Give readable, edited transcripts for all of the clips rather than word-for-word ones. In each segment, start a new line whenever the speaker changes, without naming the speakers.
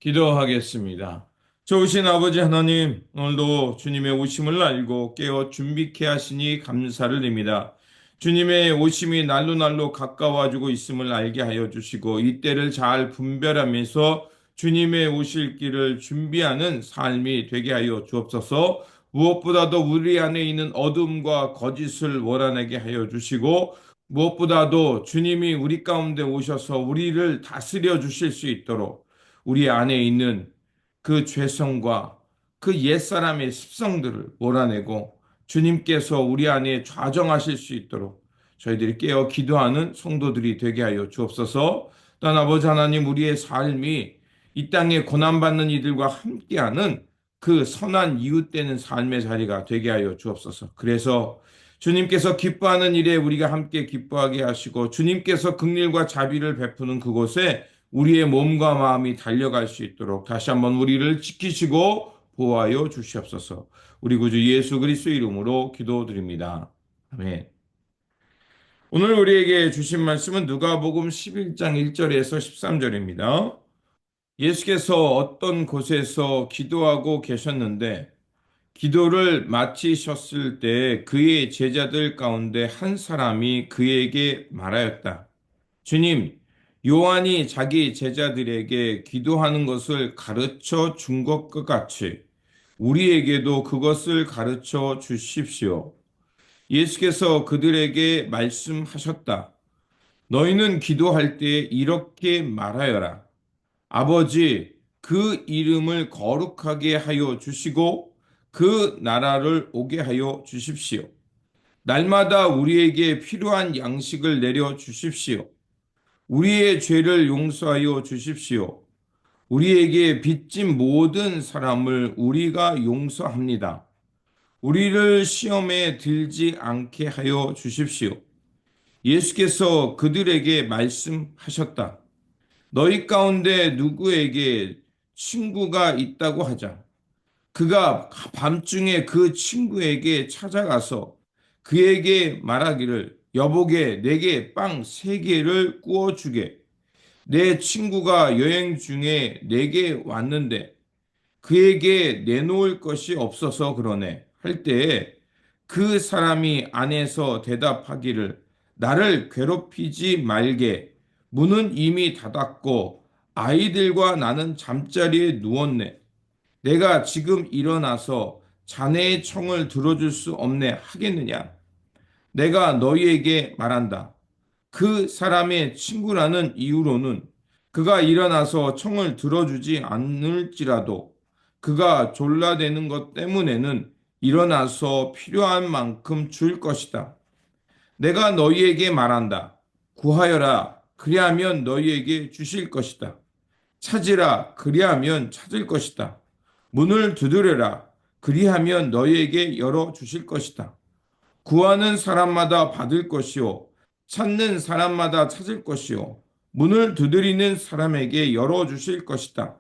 기도하겠습니다. 좋으신 아버지 하나님, 오늘도 주님의 오심을 알고 깨어 준비케 하시니 감사를 드립니다. 주님의 오심이 날로 가까워지고 있음을 알게 하여 주시고 이때를 잘 분별하면서 주님의 오실 길을 준비하는 삶이 되게 하여 주옵소서. 무엇보다도 우리 안에 있는 어둠과 거짓을 몰아내게 하여 주시고 무엇보다도 주님이 우리 가운데 오셔서 우리를 다스려 주실 수 있도록 우리 안에 있는 그 죄성과 그 옛사람의 습성들을 몰아내고 주님께서 우리 안에 좌정하실 수 있도록 저희들이 깨어 기도하는 성도들이 되게 하여 주옵소서. 또한 아버지 하나님, 우리의 삶이 이 땅에 고난받는 이들과 함께하는 그 선한 이웃되는 삶의 자리가 되게 하여 주옵소서. 그래서 주님께서 기뻐하는 일에 우리가 함께 기뻐하게 하시고 주님께서 긍휼과 자비를 베푸는 그곳에 우리의 몸과 마음이 달려갈 수 있도록 다시 한번 우리를 지키시고 보호하여 주시옵소서. 우리 구주 예수 그리스도 이름으로 기도드립니다. 아멘. 오늘 우리에게 주신 말씀은 누가복음 11장 1절에서 13절입니다. 예수께서 어떤 곳에서 기도하고 계셨는데 기도를 마치셨을 때 그의 제자들 가운데 한 사람이 그에게 말하였다. 주님, 요한이 자기 제자들에게 기도하는 것을 가르쳐 준 것과 같이 우리에게도 그것을 가르쳐 주십시오. 예수께서 그들에게 말씀하셨다. 너희는 기도할 때 이렇게 말하여라. 아버지, 그 이름을 거룩하게 하여 주시고 그 나라를 오게 하여 주십시오. 날마다 우리에게 필요한 양식을 내려 주십시오. 우리의 죄를 용서하여 주십시오. 우리에게 빚진 모든 사람을 우리가 용서합니다. 우리를 시험에 들지 않게 하여 주십시오. 예수께서 그들에게 말씀하셨다. 너희 가운데 누구에게 친구가 있다고 하자. 그가 밤중에 그 친구에게 찾아가서 그에게 말하기를 여보게 내게 빵 3개를 구워 주게. 내 친구가 여행 중에 내게 왔는데 그에게 내놓을 것이 없어서 그러네. 할 때에 그 사람이 안에서 대답하기를 나를 괴롭히지 말게. 문은 이미 닫았고 아이들과 나는 잠자리에 누웠네. 내가 지금 일어나서 자네의 청을 들어줄 수 없네 하겠느냐? 내가 너희에게 말한다. 그 사람의 친구라는 이유로는 그가 일어나서 청을 들어주지 않을지라도 그가 졸라대는 것 때문에는 일어나서 필요한 만큼 줄 것이다. 내가 너희에게 말한다. 구하여라. 그리하면 너희에게 주실 것이다. 찾으라. 그리하면 찾을 것이다. 문을 두드려라. 그리하면 너희에게 열어 주실 것이다. 구하는 사람마다 받을 것이요. 찾는 사람마다 찾을 것이요. 문을 두드리는 사람에게 열어주실 것이다.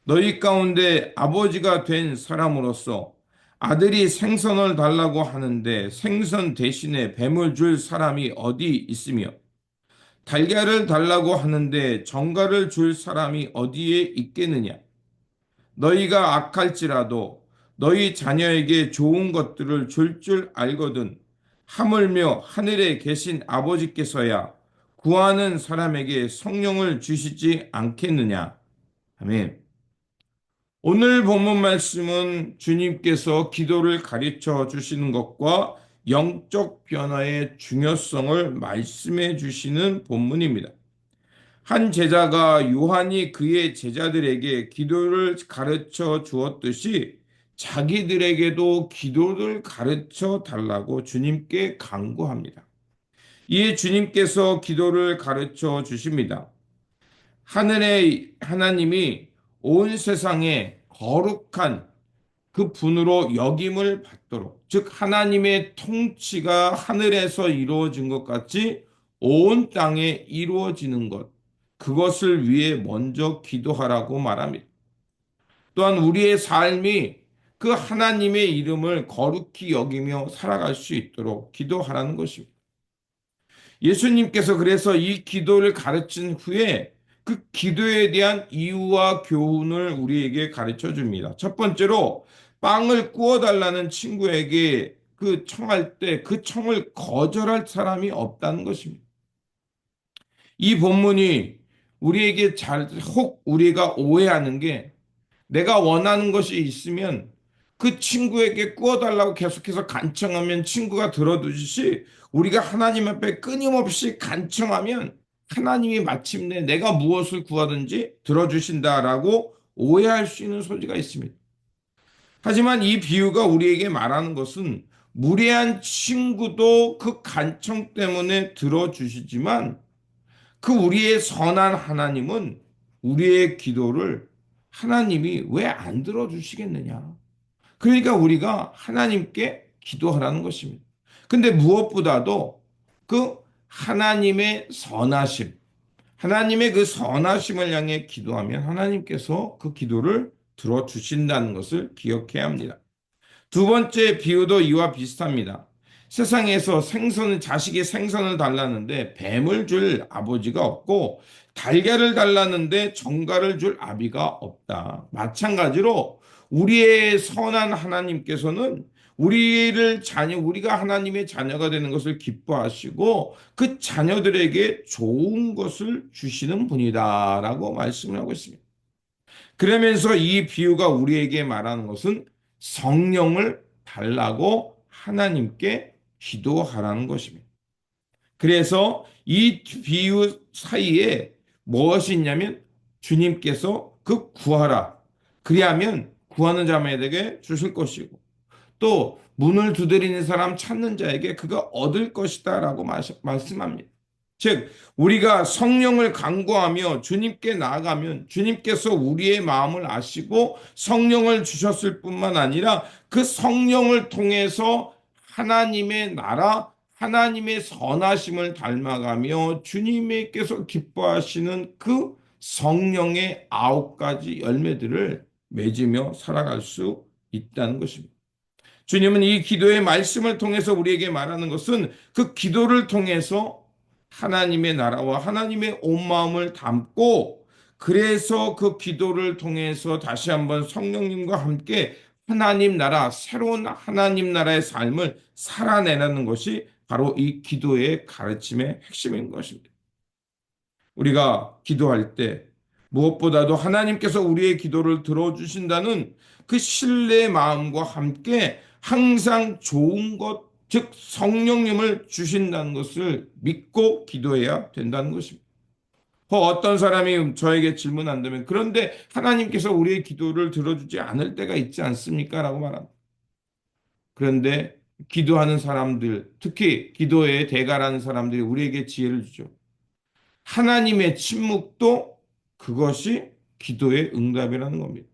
너희 가운데 아버지가 된 사람으로서 아들이 생선을 달라고 하는데 생선 대신에 뱀을 줄 사람이 어디 있으며 달걀을 달라고 하는데 정갈을 줄 사람이 어디에 있겠느냐? 너희가 악할지라도 너희 자녀에게 좋은 것들을 줄 알거든 하물며 하늘에 계신 아버지께서야 구하는 사람에게 성령을 주시지 않겠느냐. 아멘. 오늘 본문 말씀은 주님께서 기도를 가르쳐 주시는 것과 영적 변화의 중요성을 말씀해 주시는 본문입니다. 한 제자가 요한이 그의 제자들에게 기도를 가르쳐 주었듯이 자기들에게도 기도를 가르쳐 달라고 주님께 간구합니다. 이에 주님께서 기도를 가르쳐 주십니다. 하늘의 하나님이 온 세상에 거룩한 그 분으로 역임을 받도록, 즉 하나님의 통치가 하늘에서 이루어진 것 같이 온 땅에 이루어지는 것, 그것을 위해 먼저 기도하라고 말합니다. 또한 우리의 삶이 그 하나님의 이름을 거룩히 여기며 살아갈 수 있도록 기도하라는 것입니다. 예수님께서 그래서 이 기도를 가르친 후에 그 기도에 대한 이유와 교훈을 우리에게 가르쳐 줍니다. 첫 번째로 빵을 구워달라는 친구에게 그 청할 때 그 청을 거절할 사람이 없다는 것입니다. 이 본문이 우리에게 혹 우리가 오해하는 게 내가 원하는 것이 있으면 그 친구에게 구워달라고 계속해서 간청하면 친구가 들어주듯이 우리가 하나님 앞에 끊임없이 간청하면 하나님이 마침내 내가 무엇을 구하든지 들어주신다라고 오해할 수 있는 소지가 있습니다. 하지만 이 비유가 우리에게 말하는 것은 무례한 친구도 그 간청 때문에 들어주시지만 그 우리의 선한 하나님은 우리의 기도를 하나님이 왜 안 들어주시겠느냐. 그러니까 우리가 하나님께 기도하라는 것입니다. 근데 무엇보다도 그 하나님의 선하심, 하나님의 그 선하심을 향해 기도하면 하나님께서 그 기도를 들어주신다는 것을 기억해야 합니다. 두 번째 비유도 이와 비슷합니다. 세상에서 자식이 생선을 달라는데 뱀을 줄 아버지가 없고 달걀을 달라는데 정갈을 줄 아비가 없다. 마찬가지로 우리의 선한 하나님께서는 우리가 하나님의 자녀가 되는 것을 기뻐하시고 그 자녀들에게 좋은 것을 주시는 분이다라고 말씀을 하고 있습니다. 그러면서 이 비유가 우리에게 말하는 것은 성령을 달라고 하나님께 기도하라는 것입니다. 그래서 이 비유 사이에 무엇이 있냐면 주님께서 그 구하라. 그리하면 구하는 자마에게 주실 것이고 또 문을 두드리는 사람 찾는 자에게 그가 얻을 것이다 라고 말씀합니다. 즉 우리가 성령을 간구하며 주님께 나아가면 주님께서 우리의 마음을 아시고 성령을 주셨을 뿐만 아니라 그 성령을 통해서 하나님의 나라, 하나님의 선하심을 닮아가며 주님께서 기뻐하시는 그 성령의 9가지 열매들을 맺으며 살아갈 수 있다는 것입니다. 주님은 이 기도의 말씀을 통해서 우리에게 말하는 것은 그 기도를 통해서 하나님의 나라와 하나님의 온 마음을 담고 그래서 그 기도를 통해서 다시 한번 성령님과 함께 하나님 나라, 새로운 하나님 나라의 삶을 살아내라는 것이 바로 이 기도의 가르침의 핵심인 것입니다. 우리가 기도할 때 무엇보다도 하나님께서 우리의 기도를 들어주신다는 그 신뢰의 마음과 함께 항상 좋은 것, 즉 성령님을 주신다는 것을 믿고 기도해야 된다는 것입니다. 어떤 사람이 저에게 질문한다면 그런데 하나님께서 우리의 기도를 들어주지 않을 때가 있지 않습니까? 라고 말합니다. 그런데 기도하는 사람들, 특히 기도의 대가라는 사람들이 우리에게 지혜를 주죠. 하나님의 침묵도 그것이 기도의 응답이라는 겁니다.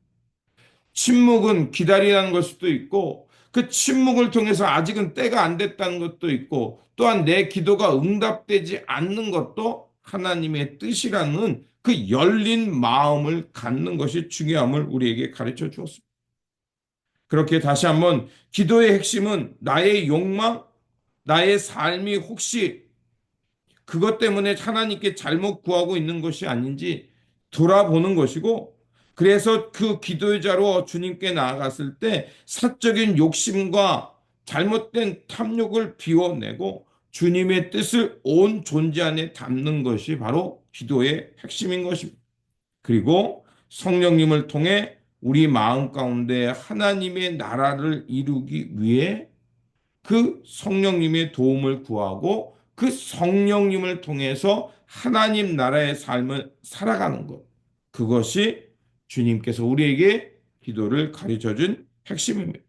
침묵은 기다리라는 걸 수도 있고 그 침묵을 통해서 아직은 때가 안 됐다는 것도 있고 또한 내 기도가 응답되지 않는 것도 하나님의 뜻이라는 그 열린 마음을 갖는 것이 중요함을 우리에게 가르쳐 주었습니다. 그렇게 다시 한번 기도의 핵심은 나의 욕망, 나의 삶이 혹시 그것 때문에 하나님께 잘못 구하고 있는 것이 아닌지 돌아보는 것이고 그래서 그 기도의 자로 주님께 나아갔을 때 사적인 욕심과 잘못된 탐욕을 비워내고 주님의 뜻을 온 존재 안에 담는 것이 바로 기도의 핵심인 것입니다. 그리고 성령님을 통해 우리 마음 가운데 하나님의 나라를 이루기 위해 그 성령님의 도움을 구하고 그 성령님을 통해서 하나님 나라의 삶을 살아가는 것. 그것이 주님께서 우리에게 기도를 가르쳐 준 핵심입니다.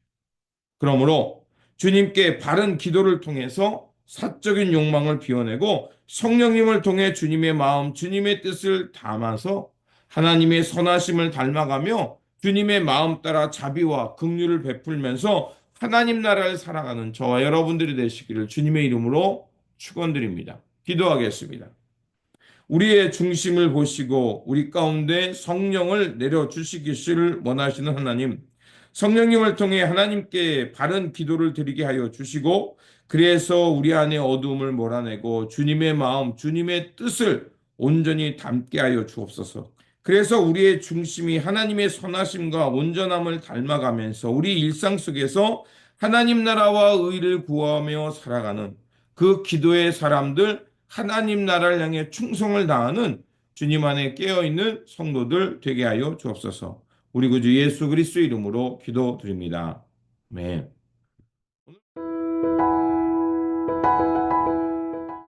그러므로 주님께 바른 기도를 통해서 사적인 욕망을 비워내고 성령님을 통해 주님의 마음, 주님의 뜻을 담아서 하나님의 선하심을 닮아가며 주님의 마음 따라 자비와 긍휼을 베풀면서 하나님 나라를 살아가는 저와 여러분들이 되시기를 주님의 이름으로 축원드립니다. 기도하겠습니다. 우리의 중심을 보시고 우리 가운데 성령을 내려주시기를 원하시는 하나님, 성령님을 통해 하나님께 바른 기도를 드리게 하여 주시고 그래서 우리 안에 어두움을 몰아내고 주님의 마음, 주님의 뜻을 온전히 담게 하여 주옵소서. 그래서 우리의 중심이 하나님의 선하심과 온전함을 닮아가면서 우리 일상 속에서 하나님 나라와 의를 구하며 살아가는 그 기도의 사람들, 하나님 나라를 향해 충성을 다하는 주님 안에 깨어있는 성도들 되게 하여 주옵소서. 우리 구주 예수 그리스도 이름으로 기도드립니다. 아멘.